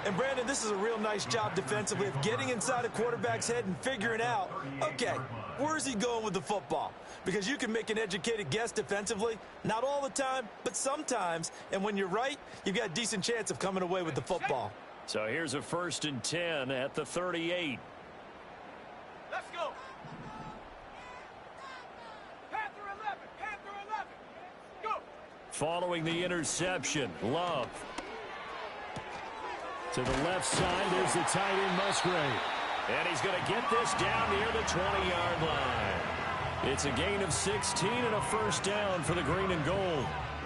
And, Brandon, this is a real nice job defensively of getting inside a quarterback's head and figuring out, okay, where's he going with the football? Because you can make an educated guess defensively, not all the time, but sometimes. And when you're right, you've got a decent chance of coming away with the football. So here's a 1st and 10 at the 38. Let's go. Panther 11, Panther 11. Go. Following the interception, Love. To the left side, there's the tight end, Musgrave. And he's going to get this down near the 20-yard line. It's a gain of 16 and a 1st down for the green and gold.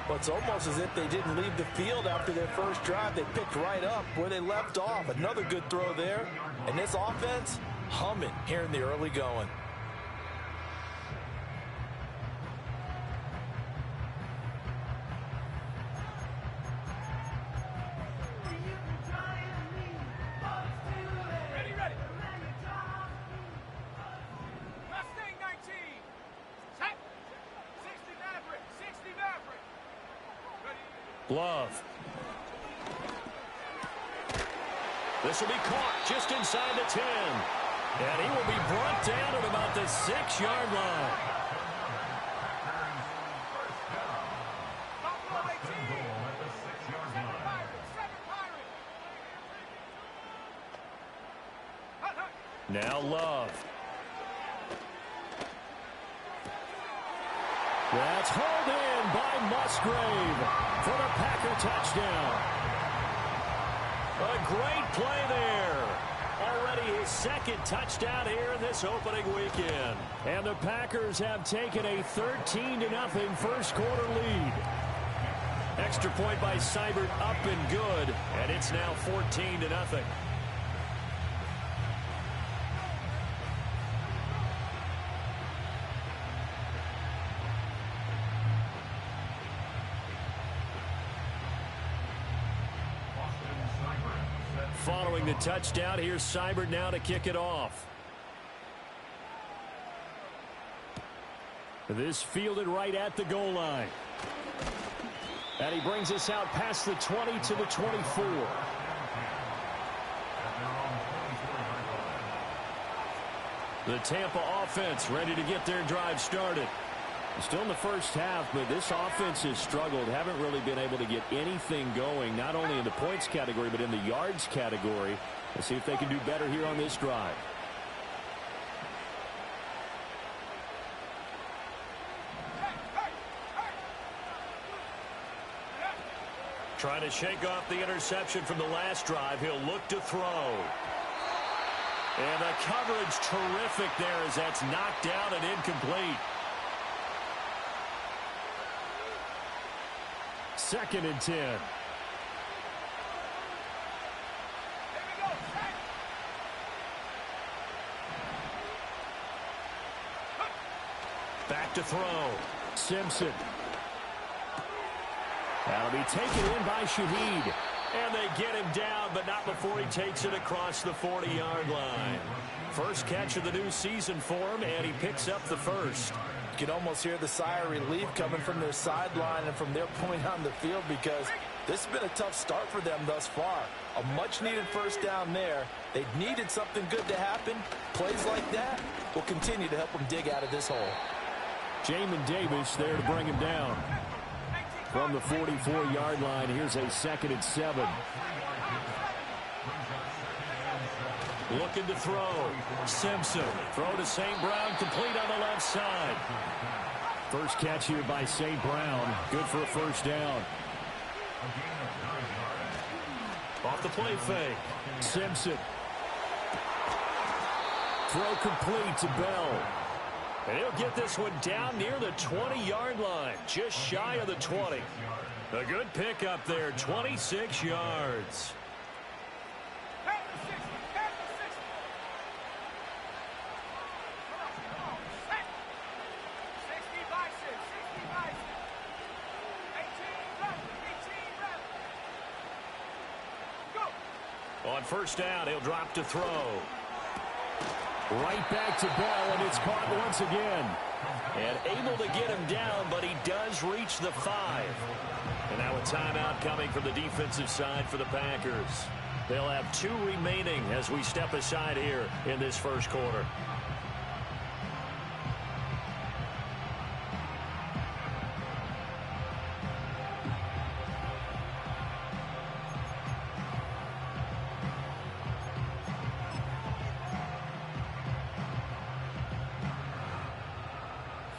Well, it's almost as if they didn't leave the field after their first drive. They picked right up where they left off. Another good throw there. And this offense, humming here in the early going. Love. This will be caught just inside the 10. And he will be brought down at about the 6-yard line. Now Love. That's hauled in by Musgrave for the Packer touchdown. A great play there. Already his 2nd touchdown here in this opening weekend. And the Packers have taken a 13-0 first quarter lead. Extra point by Seibert up and good. And it's now 14-0. Following the touchdown, here's Seibert now to kick it off. This fielded right at the goal line. And he brings us out past the 20 to the 24. The Tampa offense ready to get their drive started. Still in the first half, but this offense has struggled. Haven't really been able to get anything going, not only in the points category, but in the yards category. Let's see if they can do better here on this drive. Trying to shake off the interception from the last drive. He'll look to throw. And the coverage terrific there as that's knocked down and incomplete. 2nd and 10. Back to throw. Simpson. That'll be taken in by Shaheed. And they get him down, but not before he takes it across the 40-yard line. First catch of the new season for him, and he picks up the first. You can almost hear the sigh of relief coming from their sideline and from their point on the field because this has been a tough start for them thus far. A much-needed first down there. They needed something good to happen. Plays like that will continue to help them dig out of this hole. Jamin Davis there to bring him down. From the 44-yard line, here's a 2nd and 7. Looking to throw. Simpson. Throw to St. Brown, complete on the left side. First catch here by St. Brown. Good for a first down. Off the play fake. Simpson. Throw complete to Bell. And he'll get this one down near the 20-yard line, just shy of the 20. A good pickup there, 26 yards. On first down, he'll drop to throw. Right back to Bell, and it's caught once again. And able to get him down, but he does reach the 5. And now a timeout coming from the defensive side for the Packers. They'll have 2 remaining as we step aside here in this first quarter.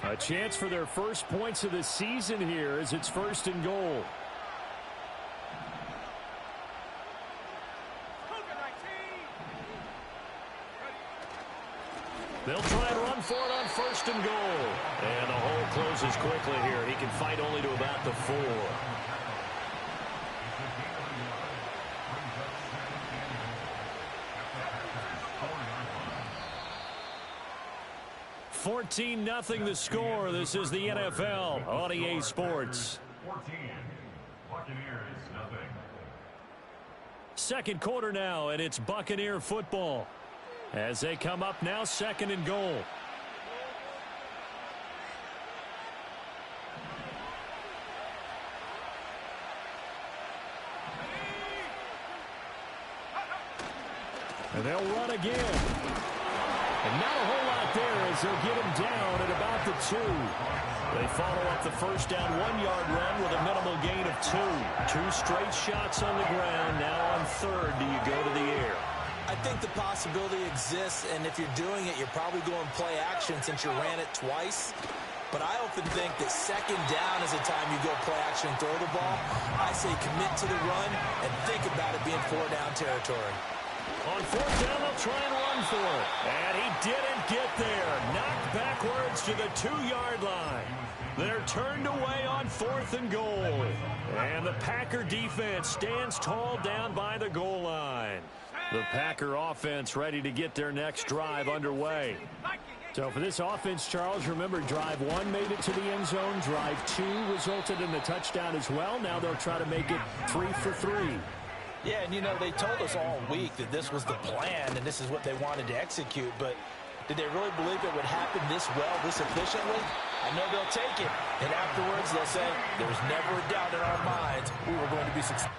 A chance for their first points of the season here as it's 1st and goal. They'll try and run for it on 1st and goal. And the hole closes quickly here. He can fight only to about the 4. 14-0 the score. This is the NFL on EA Sports. 14. Buccaneers, nothing. Second quarter now, and it's Buccaneer football. As they come up now, 2nd and goal. And they'll run again. And not a whole lot there as they'll get him down at about the 2. They follow up the first down 1-yard run with a minimal gain of 2. 2 straight shots on the ground. Now on 3rd, do you go to the air? I think the possibility exists, and if you're doing it, you're probably going play action since you ran it twice. But I often think that 2nd down is the time you go play action and throw the ball. I say commit to the run and think about it being 4-down territory. On 4th down, they'll try and run for it. And he didn't get there. Knocked backwards to the 2-yard line. They're turned away on 4th and goal. And the Packer defense stands tall down by the goal line. The Packer offense ready to get their next drive underway. So for this offense, Charles, remember drive 1 made it to the end zone. Drive 2 resulted in the touchdown as well. Now they'll try to make it 3 for 3. Yeah, and you know, they told us all week that this was the plan and this is what they wanted to execute, but did they really believe it would happen this well, this efficiently? I know they'll take it, and afterwards they'll say, there was never a doubt in our minds we were going to be successful.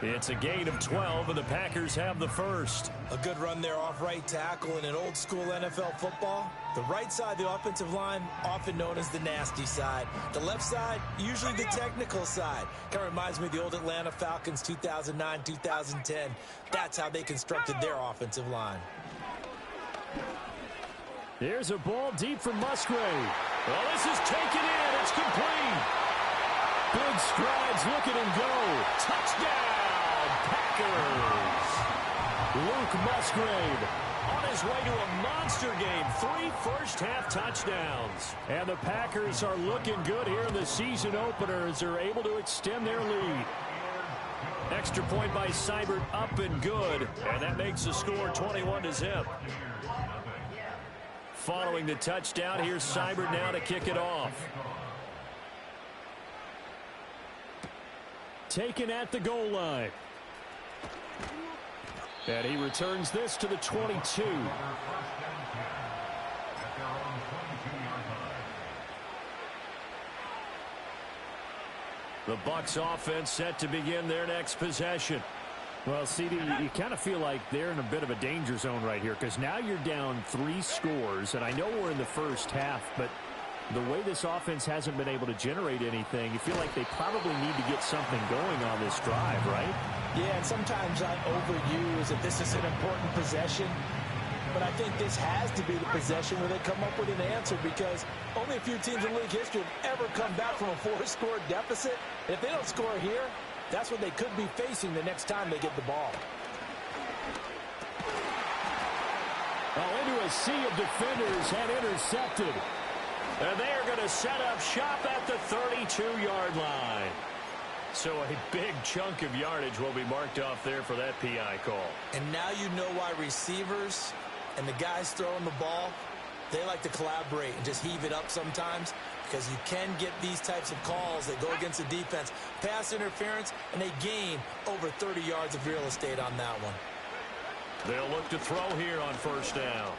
It's a gain of 12, and the Packers have the first. A good run there off right tackle in an old-school NFL football. The right side of the offensive line, often known as the nasty side. The left side, usually the technical side. Kind of reminds me of the old Atlanta Falcons 2009, 2010. That's how they constructed their offensive line. Here's a ball deep from Musgrave. Well, this is taken in. It's complete. Big strides, look at him go. Touchdown, Packers. Luke Musgrave on his way to a monster game. 3 first-half touchdowns. And the Packers are looking good here in the season opener as they're able to extend their lead. Extra point by Seibert up and good. And that makes the score 21-0. Following the touchdown, here's Seibert now to kick it off. Taken at the goal line. And he returns this to the 22. The Bucs offense set to begin their next possession. Well, CD, you kind of feel like they're in a bit of a danger zone right here because now you're down 3 scores, and I know we're in the first half, but the way this offense hasn't been able to generate anything, you feel like they probably need to get something going on this drive, right? Yeah, and sometimes I overuse that this is an important possession, but I think this has to be the possession where they come up with an answer because only a few teams in league history have ever come back from a 4-score deficit. If they don't score here, that's what they could be facing the next time they get the ball. Well, into a sea of defenders and intercepted. And they are going to set up shop at the 32-yard line. So a big chunk of yardage will be marked off there for that PI call. And now you know why receivers and the guys throwing the ball, They like to collaborate and just heave it up sometimes because you can get these types of calls that go against the defense. Pass interference, and they gain over 30 yards of real estate on that one. They'll look to throw here on first down.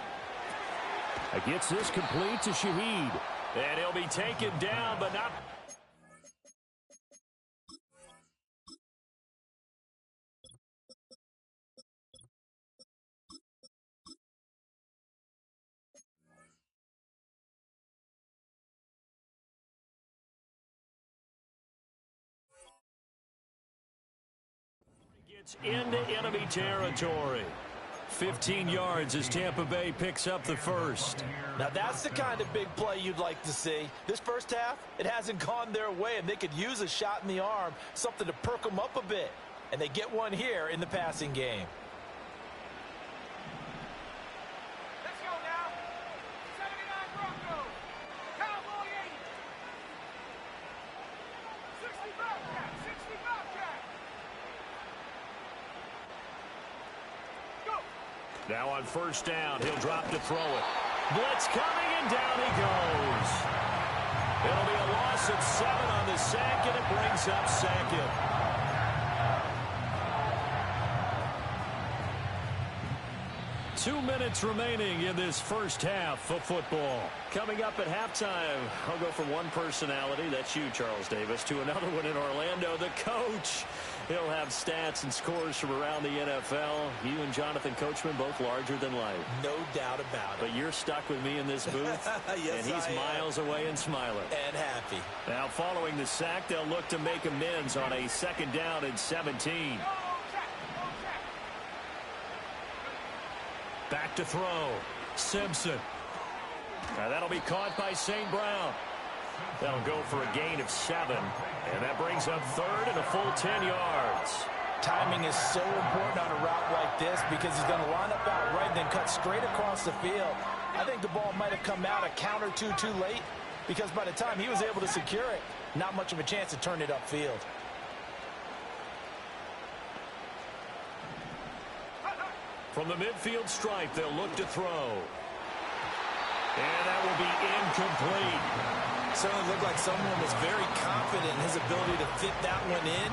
Gets this complete to Shaheed. And he'll be taken down, but not... Gets into enemy territory. 15 yards as Tampa Bay picks up the first. Now that's the kind of big play you'd like to see. This first half, it hasn't gone their way, and they could use a shot in the arm, something to perk them up a bit. And they get one here in the passing game. Let's go now. 79 Broncos. Cowboy 80. 60 Bobcat. 60 Bobcat. Go. Now on first down, he'll drop to throw it. Blitz coming, and down he goes. It'll be a loss of 7 on the sack, and it brings up second. Two minutes remaining in this first half of football. Coming up at halftime, I'll go from one personality, that's you, Charles Davis, to another one in Orlando, the coach. He'll have stats and scores from around the NFL. You and Jonathan Coachman both larger than life. No doubt about it. But you're stuck with me in this booth, yes, and he's miles away and smiling. And happy. Now following the sack, they'll look to make amends on a second down and 17. Back to throw. Simpson. Now that'll be caught by St. Brown. That'll go for a gain of 7. And that brings up third and a full 10 yards. Timing is so important on a route like this because he's going to line up out right and then cut straight across the field. I think the ball might have come out a count or two too late because by the time he was able to secure it, not much of a chance to turn it upfield. From the midfield stripe, they'll look to throw. And that will be incomplete. Certainly looked like someone was very confident in his ability to fit that one in.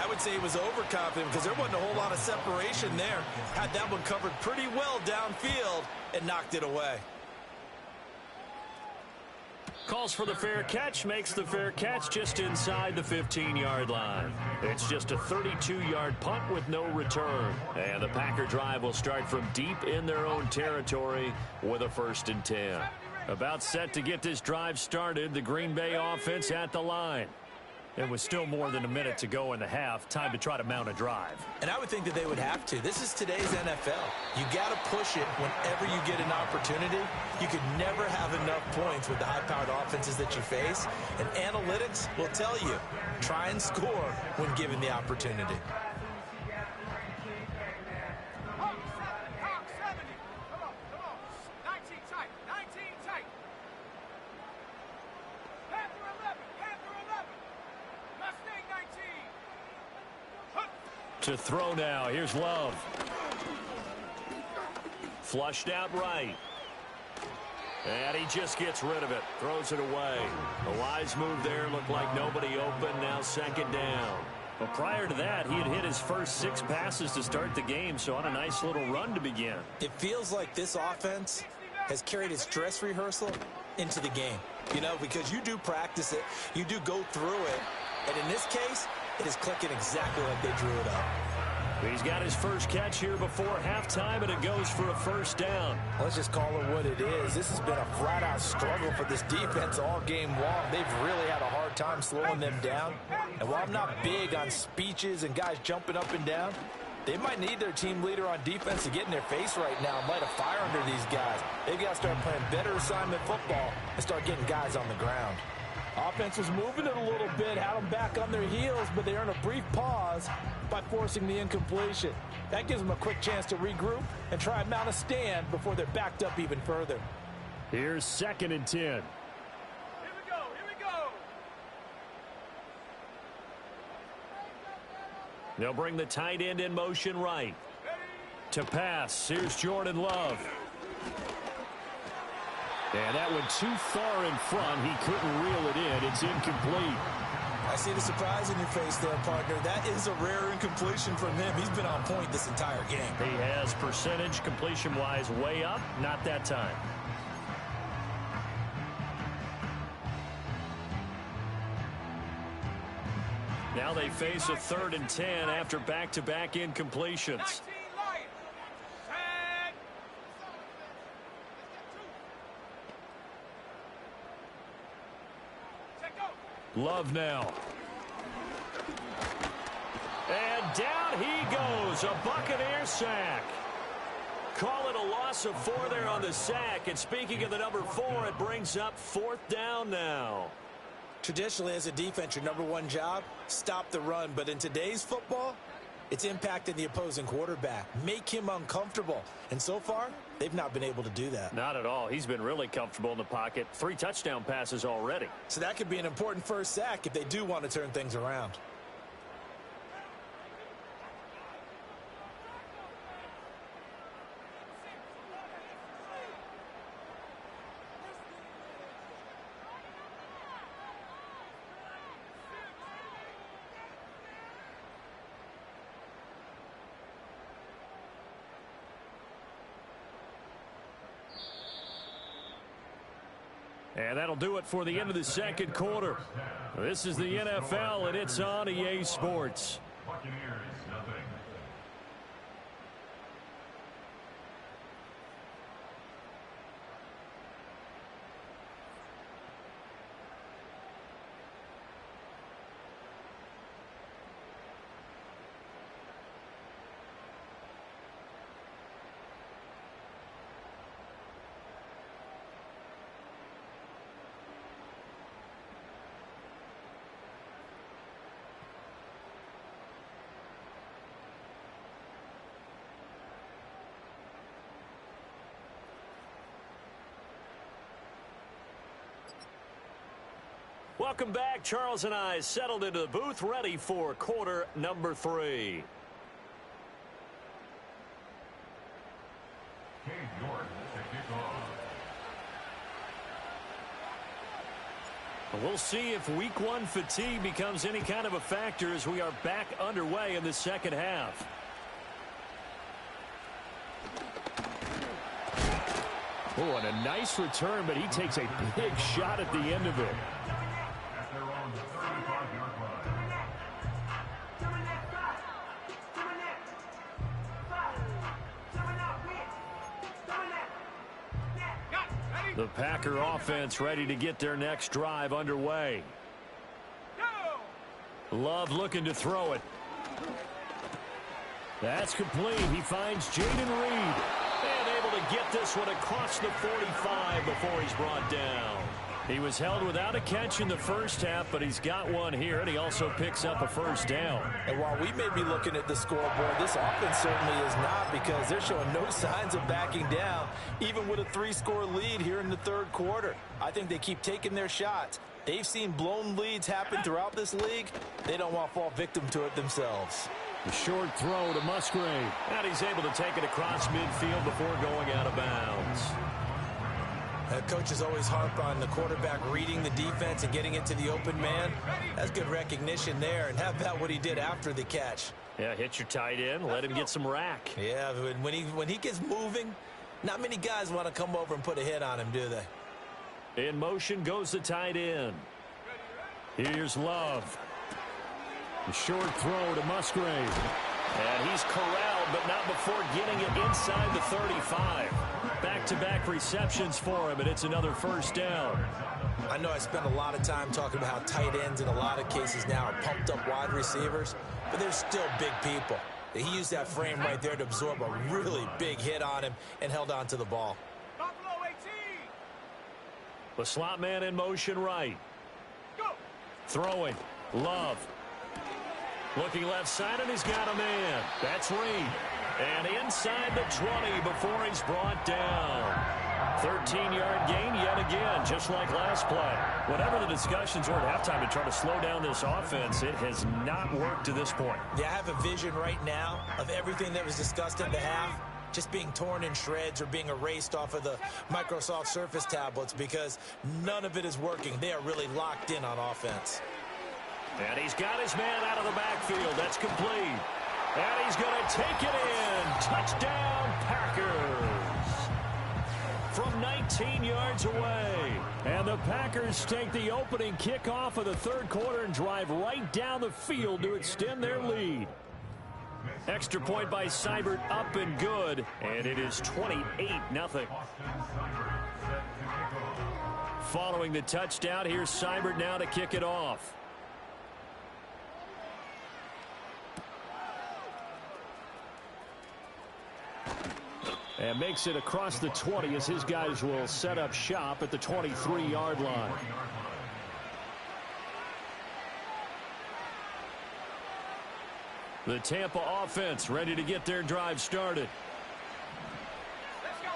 I would say he was overconfident because there wasn't a whole lot of separation there. Had that one covered pretty well downfield and knocked it away. Calls for the fair catch, makes the fair catch just inside the 15-yard line. It's just a 32-yard punt with no return. And the Packer drive will start from deep in their own territory with a 1st and 10. About set to get this drive started, the Green Bay offense at the line. And with still more than a minute to go in the half, time to try to mount a drive. And I would think that they would have to. This is today's NFL. You got to push it whenever you get an opportunity. You could never have enough points with the high-powered offenses that you face. And analytics will tell you, try and score when given the opportunity. Hawk 70. Come on. 19 tight. 19 tight. Panther 11. Panther 11. Mustang 19. To throw now. Here's Love. Flushed out right. And he just gets rid of it. Throws it away. A wise move there. Looked like nobody open. Now 2nd down. Well, prior to that, he had hit his first 6 passes to start the game, so on a nice little run to begin. It feels like this offense has carried its dress rehearsal into the game. You know, because you do practice it. You do go through it. And in this case, it is clicking exactly like they drew it up. He's got his first catch here before halftime, and it goes for a 1st down. Let's just call it what it is. This has been a flat-out struggle for this defense all game long. They've really had a hard time slowing them down. And while I'm not big on speeches and guys jumping up and down, they might need their team leader on defense to get in their face right now and light a fire under these guys. They've got to start playing better assignment football and start getting guys on the ground. Offense was moving it a little bit, had them back on their heels, but they earn a brief pause by forcing the incompletion. That gives them a quick chance to regroup and try and mount a stand before they're backed up even further. Here's 2nd and 10. Here we go. They'll bring the tight end in motion right. To pass, here's Jordan Love. And that went too far in front. He couldn't reel it in. It's incomplete. I see the surprise in your face there, partner. That is a rare incompletion from him. He's been on point this entire game. He has percentage completion-wise way up. Not that time. Now they face a 3rd and 10 after back-to-back incompletions. Love now. And down he goes. A Buccaneer sack. Call it a loss of 4 there on the sack. And speaking of the number 4, it brings up 4th down now. Traditionally, as a defense, your number one job, stop the run. But in today's football, it's impacting the opposing quarterback. Make him uncomfortable. And so far, they've not been able to do that. Not at all. He's been really comfortable in the pocket. 3 touchdown passes already. So that could be an important first sack if they do want to turn things around. And that'll do it for the end of the second quarter. This is the NFL, and it's on EA Sports. Buccaneers, nothing. Welcome back. Charles and I settled into the booth, ready for quarter number 3. Cade York to kick off. We'll see if week 1 fatigue becomes any kind of a factor as we are back underway in the second half. Oh, and a nice return, but he takes a big shot at the end of it. At their own 35-yard line. The Packer offense ready to get their next drive underway. Love looking to throw it. That's complete. He finds Jaden Reed. And able to get this one across the 45 before he's brought down. He was held without a catch in the first half, but he's got one here, and he also picks up a first down. And while we may be looking at the scoreboard, this offense certainly is not, because they're showing no signs of backing down, even with a 3-score lead here in the third quarter. I think they keep taking their shots. They've seen blown leads happen throughout this league. They don't want to fall victim to it themselves. The short throw to Musgrave. And he's able to take it across midfield before going out of bounds. Coaches always harp on the quarterback reading the defense and getting it to the open man. That's good recognition there. And how about what he did after the catch? Yeah, hit your tight end, let him get some rack. Yeah, when he gets moving, not many guys want to come over and put a hit on him, do they? In motion goes the tight end. Here's Love. The short throw to Musgrave. And he's corralled, but not before getting it inside the 35. Back-to-back receptions for him, and it's another first down. I know I spent a lot of time talking about how tight ends in a lot of cases now are pumped up wide receivers, but they're still big people. He used that frame right there to absorb a really big hit on him and held on to the ball. Buffalo 18. The slot man in motion right. Go. Throwing. Love. Looking left side, and he's got a man. That's Reed. And inside the 20 before he's brought down. 13-yard gain yet again, just like last play. Whatever the discussions were at halftime to try to slow down this offense, it has not worked to this point. Yeah, I have a vision right now of everything that was discussed at the half just being torn in shreds or being erased off of the Microsoft Surface tablets because none of it is working. They are really locked in on offense. And he's got his man out of the backfield. That's complete. And he's going to take it in. Touchdown, Packers. From 19 yards away. And the Packers take the opening kickoff of the third quarter and drive right down the field to extend their lead. Extra point by Seibert, up and good. And it is 28-0. Following the touchdown, here's Seibert now to kick it off. And makes it across the 20 as his guys will set up shop at the 23-yard line. The Tampa offense ready to get their drive started. Let's go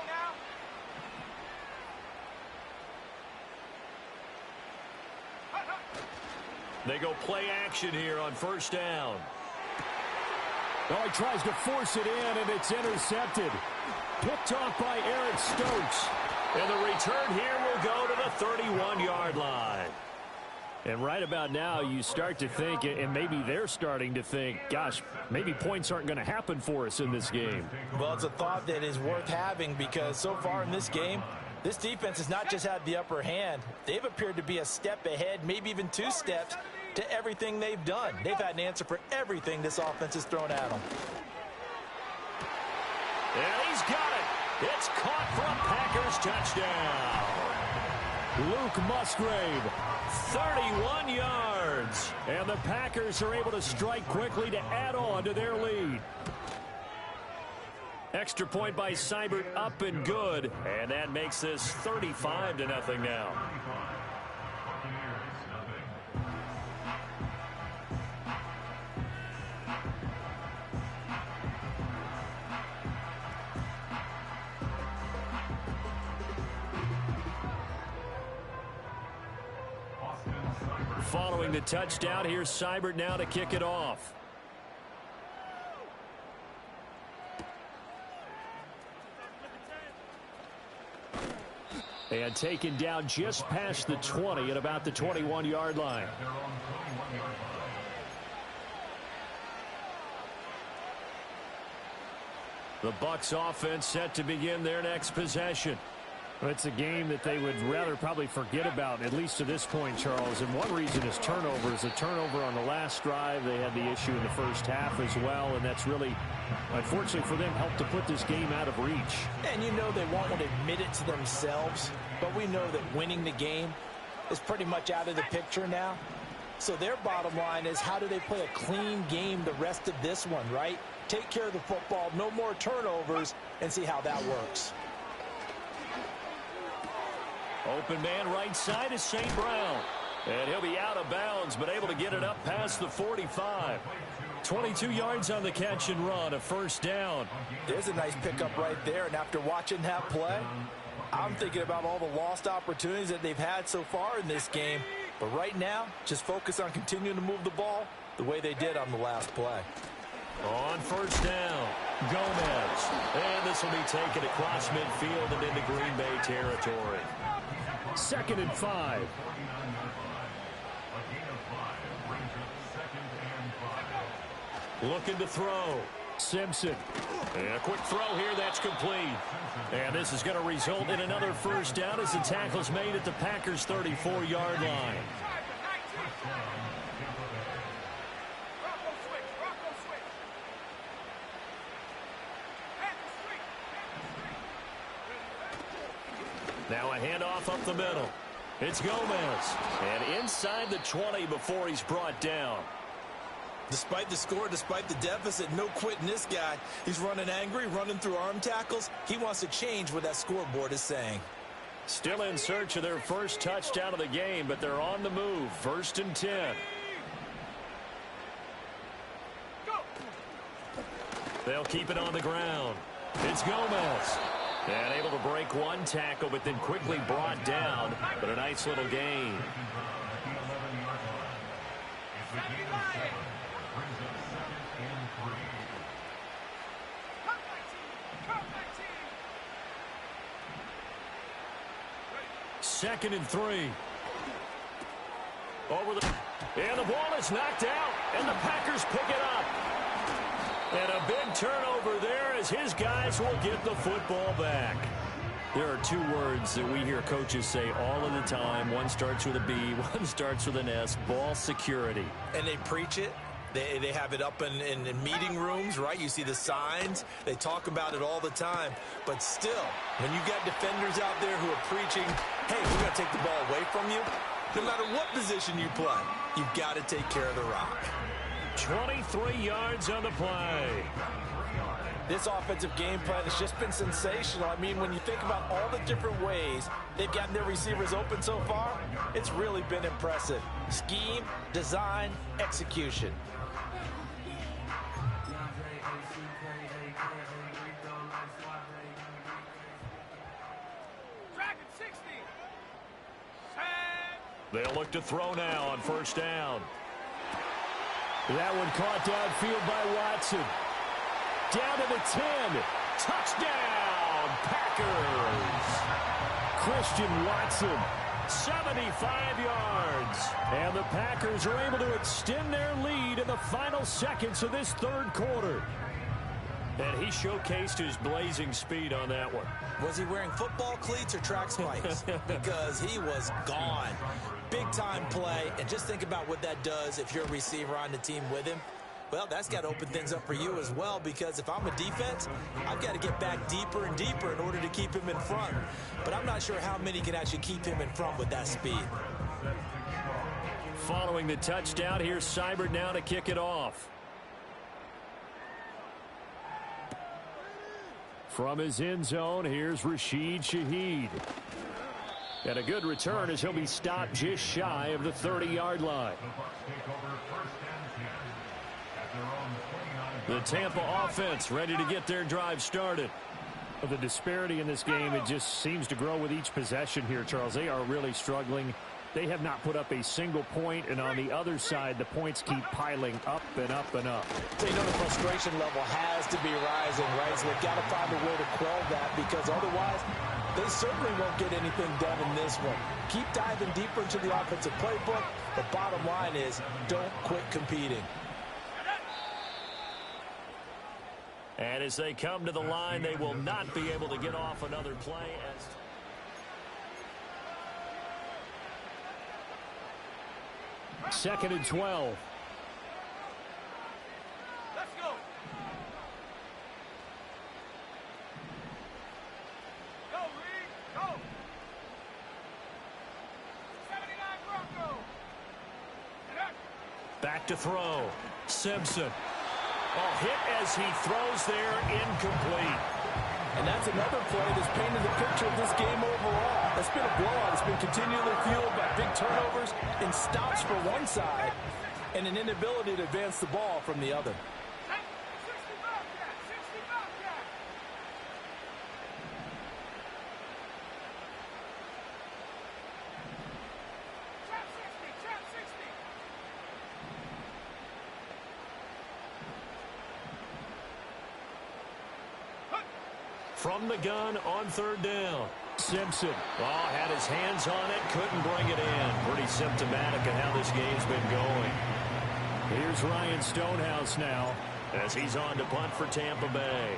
now. They go play action here on first down. Oh, he tries to force it in, and it's intercepted. Picked off by Eric Stokes. And the return here will go to the 31-yard line. And right about now, you start to think, and maybe they're starting to think, gosh, maybe points aren't going to happen for us in this game. Well, it's a thought that is worth having because so far in this game, this defense has not just had the upper hand. They've appeared to be a step ahead, maybe even 2 steps to everything they've done. They've had an answer for everything this offense has thrown at them. And he's got it. It's caught for a Packers touchdown. Luke Musgrave, 31 yards. and the Packers are able to strike quickly to add on to their lead. Extra point by Seibert, up and good. And that makes this 35-0 now. Following the touchdown, here's Seibert now to kick it off. And taken down just past the 20 at about the 21-yard line. The Bucs offense set to begin their next possession. Well, it's a game that they would rather probably forget about, at least to this point, Charles. And one reason is turnovers. A turnover on the last drive. They had the issue in the first half as well, and that's really, unfortunately for them, helped to put this game out of reach. And you know they won't admit it to themselves, but we know that winning the game is pretty much out of the picture now. So their bottom line is, how do they play a clean game the rest of this one, right? Take care of the football, no more turnovers, and see how that works. Open man right side is St. Brown. And he'll be out of bounds, but able to get it up past the 45. 22 yards on the catch and run, a first down. There's a nice pickup right there, and after watching that play, I'm thinking about all the lost opportunities that they've had so far in this game. But right now, just focus on continuing to move the ball the way they did on the last play. On first down, Gomez. And this will be taken across midfield and into Green Bay territory. 2nd and 5. Looking to throw. Simpson. And a quick throw here, that's complete. And this is going to result in another first down as the tackle's made at the Packers' 34-yard line. Now a handoff up the middle. It's Gomez. And inside the 20 before he's brought down. Despite the score, despite the deficit, no quitting this guy. He's running angry, running through arm tackles. He wants to change what that scoreboard is saying. Still in search of their first touchdown of the game, but they're on the move. 1st and 10. They'll keep it on the ground. It's Gomez. And able to break one tackle, but then quickly brought down. But a nice little gain. Second and 3. And the ball is knocked out, and the Packers pick it up. And a big turnover there as his guys will get the football back. There are two words that we hear coaches say all of the time. One starts with a B, one starts with an S, ball security. And they preach it. They have it up in meeting rooms, right? You see the signs. They talk about it all the time. But still, when you got defenders out there who are preaching, hey, we're going to take the ball away from you, no matter what position you play, you've got to take care of the rock. 23 yards on the play. This offensive game plan has just been sensational. I mean, when you think about all the different ways they've gotten their receivers open so far, it's really been impressive. Scheme, design, execution. They'll look to throw now on first down. That one caught downfield by Watson. Down to the 10. Touchdown, Packers. Christian Watson, 75 yards. And the Packers are able to extend their lead in the final seconds of this third quarter. And he showcased his blazing speed on that one. Was he wearing football cleats or track spikes? Because he was gone. Big-time play, and just think about what that does if you're a receiver on the team with him. Well, that's got to open things up for you as well, because if I'm a defense, I've got to get back deeper and deeper in order to keep him in front. But I'm not sure how many can actually keep him in front with that speed. Following the touchdown, here's Seibert now to kick it off. From his end zone, here's Rashid Shaheed. And a good return as he'll be stopped just shy of the 30-yard line. The Tampa offense ready to get their drive started. Well, the disparity in this game, it just seems to grow with each possession here, Charles. They are really struggling. They have not put up a single point, and on the other side, the points keep piling up and up and up. So you know the frustration level has to be rising, right? So they've got to find a way to quell that, because otherwise they certainly won't get anything done in this one. Keep diving deeper into the offensive playbook. The bottom line is don't quit competing. And as they come to the line, they will not be able to get off another play. Second and 12. Let's go. Go, Reed. Go. 79 Bronco. Back to throw. Simpson. Oh, hit as he throws there, incomplete. And that's another play that's painted the picture of this game overall. It's been a blowout. It's been continually fueled by big turnovers and stops for one side and an inability to advance the ball from the other. 60 Bobcat. 60 Bobcat. Trap 60. Trap 60. From the gun on third down. Simpson. Oh, had his hands on it, couldn't bring it in. Pretty symptomatic of how this game's been going. Here's Ryan Stonehouse now, as he's on to punt for Tampa Bay.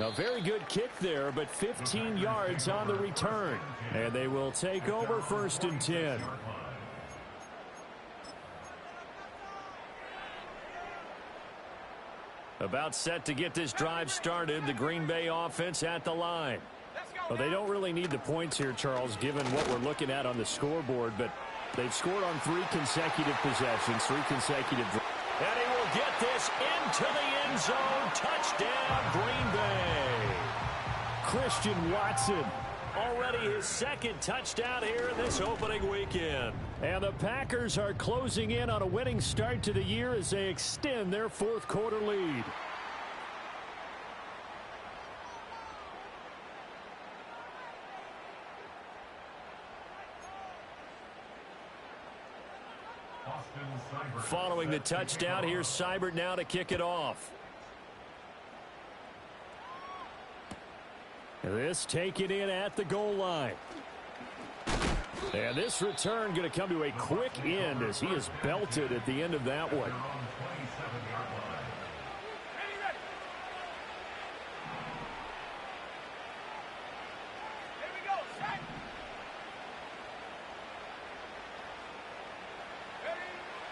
A very good kick there, but 15 yards on the return. And they will take over first and 10. About set to get this drive started, the Green Bay offense at the line. Well, they don't really need the points here, Charles, given what we're looking at on the scoreboard, but they've scored on 3 consecutive possessions, 3 consecutive drives. And he will get this into the end zone. Touchdown, Green Bay. Christian Watson. Already his second touchdown here in this opening weekend. And the Packers are closing in on a winning start to the year as they extend their fourth quarter lead. Following the touchdown, here's Seibert now to kick it off. This taken in at the goal line. And this return going to come to a quick end as he is belted at the end of that one.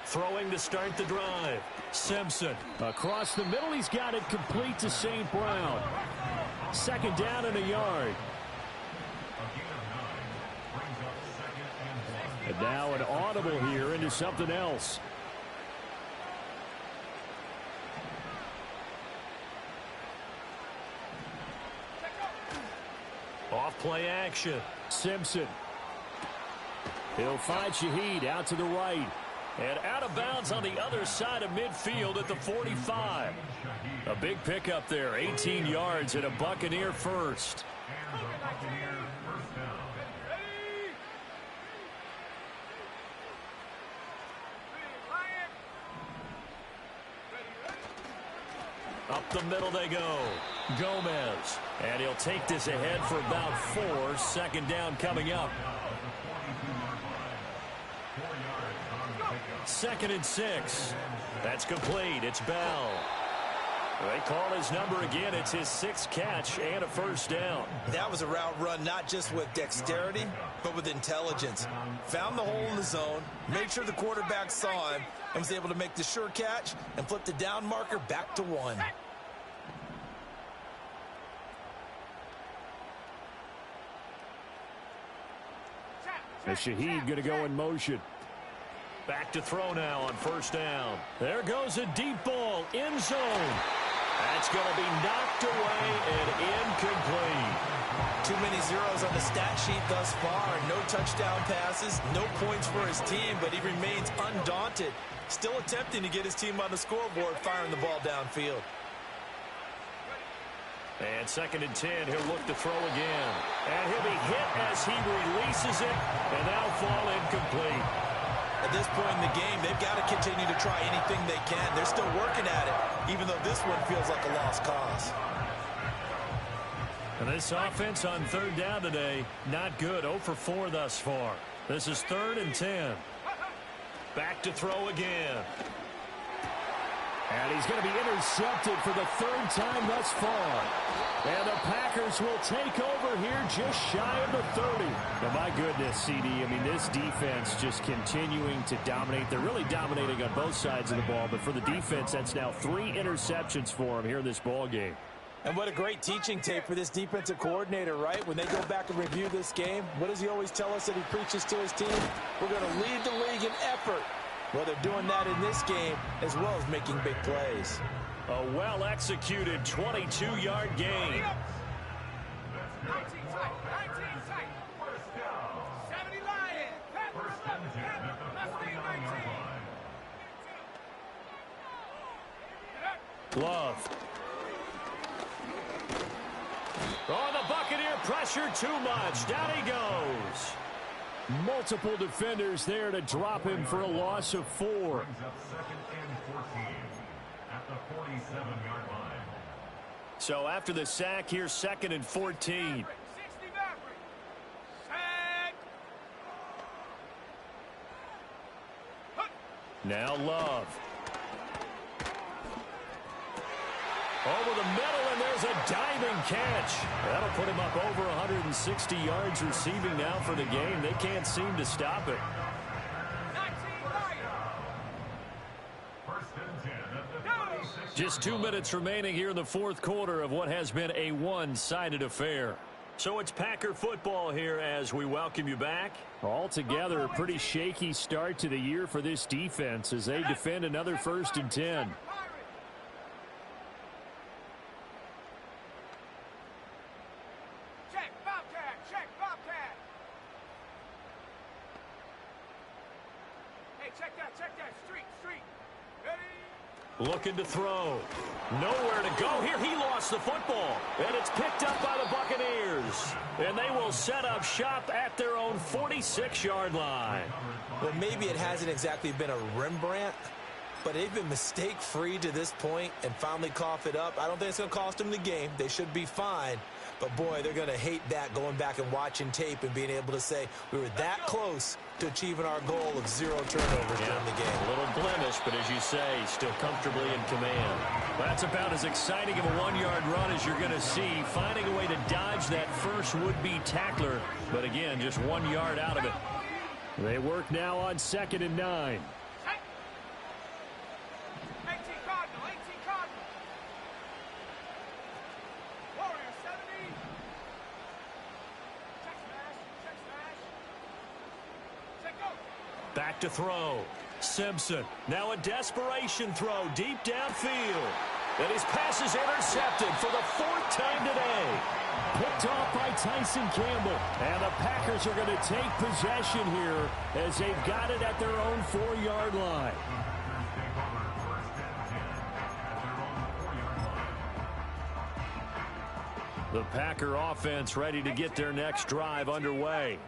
Throwing to start the drive. Simpson. Across the middle, he's got it complete to St. Brown. Second down and a yard. And now an audible here into something else. Off play action. Simpson. He'll find Shaheed out to the right. And out of bounds on the other side of midfield at the 45. A big pickup there, 18 yards and a Buccaneer first. Up the middle they go. Gomez. And he'll take this ahead for about 4. Second down coming up. 2nd and 6. That's complete. It's Bell. They call his number again. It's his 6th catch and a first down. That was a route run not just with dexterity, but with intelligence. Found the hole in the zone, made sure the quarterback saw him, and was able to make the sure catch and flip the down marker back to 1. And Shaheed going to go in motion. Back to throw now on first down. There goes a deep ball, end zone. That's going to be knocked away and incomplete. Too many zeros on the stat sheet thus far. No touchdown passes, no points for his team, but he remains undaunted. Still attempting to get his team on the scoreboard, firing the ball downfield. And 2nd and 10, he'll look to throw again. And he'll be hit as he releases it, and that'll fall incomplete. At this point in the game, they've got to continue to try anything they can. They're still working at it, even though this one feels like a lost cause. And this offense on 3rd down today, not good. 0 for 4 thus far. This is 3rd and 10. Back to throw again. And he's going to be intercepted for the 3rd time thus far. And the Packers will take over here just shy of the 30. Now, my goodness, CD, I mean, this defense just continuing to dominate. They're really dominating on both sides of the ball. But for the defense, that's now 3 interceptions for them here in this ball game. And what a great teaching tape for this defensive coordinator, right? When they go back and review this game, what does he always tell us that he preaches to his team? We're going to lead the league in effort. Well, they're doing that in this game as well as making big plays. A well-executed 22-yard gain. 19 tight, 19 tight. 70 Lions. Love. Oh, the Buccaneer pressure too much. Down he goes. Multiple defenders there to drop him for a loss of 4. Brings up 2nd and 14 at the 47-yard line. So after the sack, here's 2nd and 14. 60 Maverick. Sack. Now Love. Over the middle, and there's a diving catch. That'll put him up over 160 yards receiving now for the game. They can't seem to stop it. 19 Lions. 1st and 10 at the 46. Just 2 minutes remaining here in the 4th quarter of what has been a one-sided affair. So it's Packer football here as we welcome you back. Altogether, a pretty shaky start to the year for this defense as they defend another 1st and 10. Check, Bobcat. Check, Bobcat. Hey, check that. Street. Ready? Looking to throw. Nowhere to go here. He lost the football. And it's picked up by the Buccaneers. And they will set up shop at their own 46-yard line. Well, maybe it hasn't exactly been a Rembrandt, but they've been mistake-free to this point and finally cough it up. I don't think it's going to cost them the game. They should be fine. But, boy, they're going to hate that, going back and watching tape and being able to say we were that close to achieving our goal of 0 turnovers during the game. A little blemish, but as you say, still comfortably in command. That's about as exciting of a 1-yard run as you're going to see, finding a way to dodge that first would-be tackler. But, again, just 1 yard out of it. They work now on 2nd and 9. 18 Cardinal, 18 Cardinal. Warrior 70. Check smash, check smash. Check go. Back to throw. Simpson. Now a desperation throw deep downfield. And his pass is intercepted for the 4th time today. Picked off by Tyson Campbell. And the Packers are going to take possession here as they've got it at their own 4-yard line. The Packer offense ready to get their next drive underway.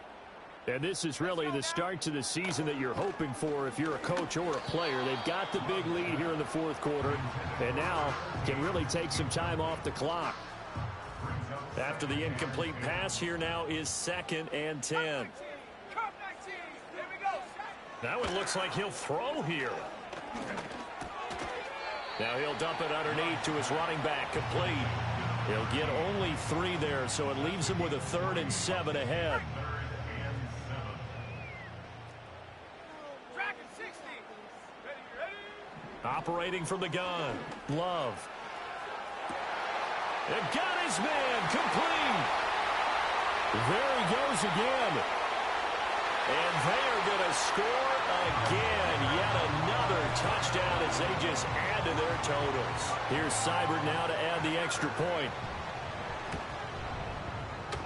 And this is really the start to the season that you're hoping for if you're a coach or a player. They've got the big lead here in the 4th quarter and now can really take some time off the clock. After the incomplete pass, here now is 2nd and 10. Now it looks like he'll throw here. Now he'll dump it underneath to his running back, complete. He'll get only 3 there, so it leaves him with a 3rd and 7 ahead. Operating from the gun. Love. And got his man complete. There he goes again. And they are going to score again. Yet another touchdown as they just add to their totals. Here's Seibert now to add the extra point.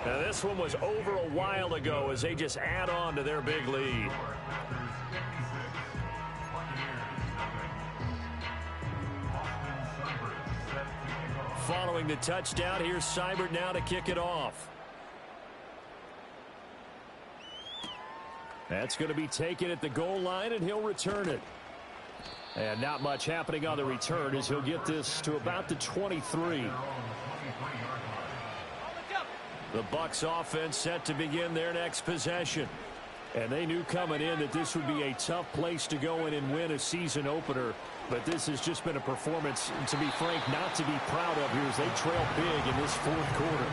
Now this one was over a while ago as they just add on to their big lead. Following the touchdown, here's Seibert now to kick it off. That's going to be taken at the goal line, and he'll return it. And not much happening on the return as he'll get this to about the 23. The Bucs offense set to begin their next possession. And they knew coming in that this would be a tough place to go in and win a season opener. But this has just been a performance, to be frank, not to be proud of here as they trail big in this 4th quarter.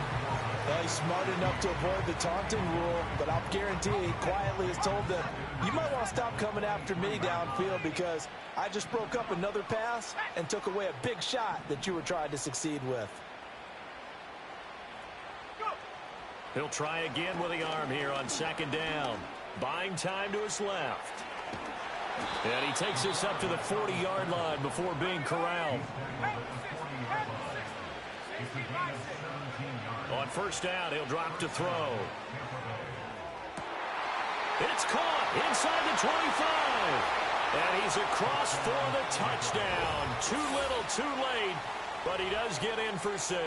Well, he's smart enough to avoid the taunting rule, but I'll guarantee he quietly has told them, you might want to stop coming after me downfield because I just broke up another pass and took away a big shot that you were trying to succeed with. He'll try again with the arm here on 2nd down. Buying time to his left. And he takes this up to the 40-yard line before being corralled. On 1st down, he'll drop to throw. It's caught inside the 25. And he's across for the touchdown. Too little, too late. But he does get in for 6.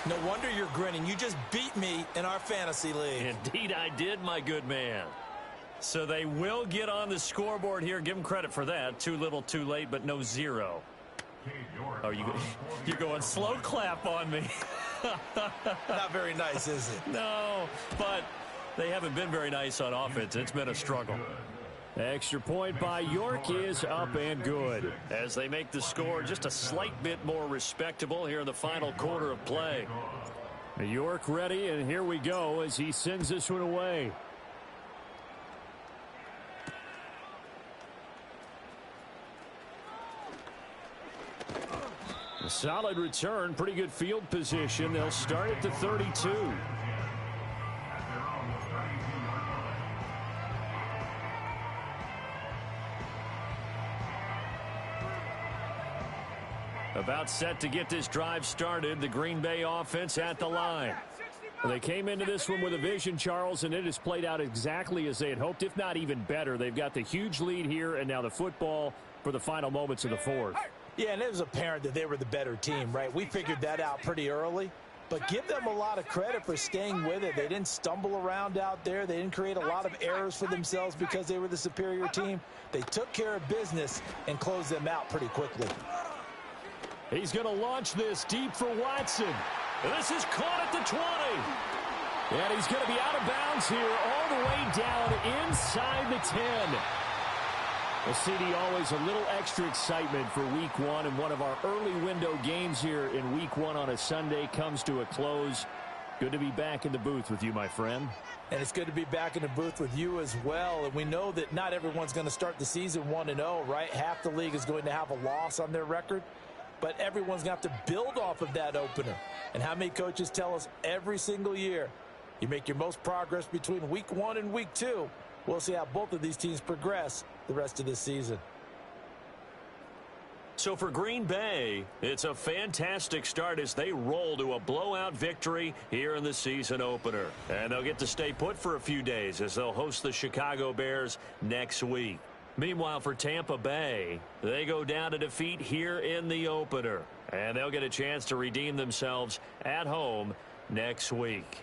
No wonder you're grinning. You just beat me in our fantasy league. Indeed I did, my good man. So they will get on the scoreboard here. Give them credit for that. Too little, too late, but no 0. Oh, you're going slow clap on me. Not very nice, is it? No, but they haven't been very nice on offense. It's been a struggle. Extra point by York is up and good. As they make the score just a slight bit more respectable here in the final quarter of play. York ready, and here we go as he sends this one away. A solid return, pretty good field position. They'll start at the 32. About set to get this drive started. The Green Bay offense at the line. Well, they came into this one with a vision, Charles, and it has played out exactly as they had hoped, if not even better. They've got the huge lead here, and now the football for the final moments of the 4th. Yeah, and it was apparent that they were the better team, right? We figured that out pretty early. But give them a lot of credit for staying with it. They didn't stumble around out there. They didn't create a lot of errors for themselves because they were the superior team. They took care of business and closed them out pretty quickly. He's going to launch this deep for Watson. This is caught at the 20. And he's going to be out of bounds here all the way down inside the 10. Well, CD, always a little extra excitement for Week 1, and one of our early window games here in Week 1 on a Sunday comes to a close. Good to be back in the booth with you, my friend. And it's good to be back in the booth with you as well. And we know that not everyone's going to start the season 1-0, right? Half the league is going to have a loss on their record. But everyone's going to have to build off of that opener. And how many coaches tell us every single year, you make your most progress between Week 1 and Week 2. We'll see how both of these teams progress the rest of this season. So for Green Bay, it's a fantastic start as they roll to a blowout victory here in the season opener. And they'll get to stay put for a few days as they'll host the Chicago Bears next week. Meanwhile, for Tampa Bay, they go down to defeat here in the opener. And they'll get a chance to redeem themselves at home next week.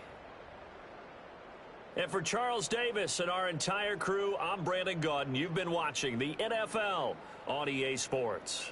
And for Charles Davis and our entire crew, I'm Brandon Gaudin. You've been watching the NFL on EA Sports.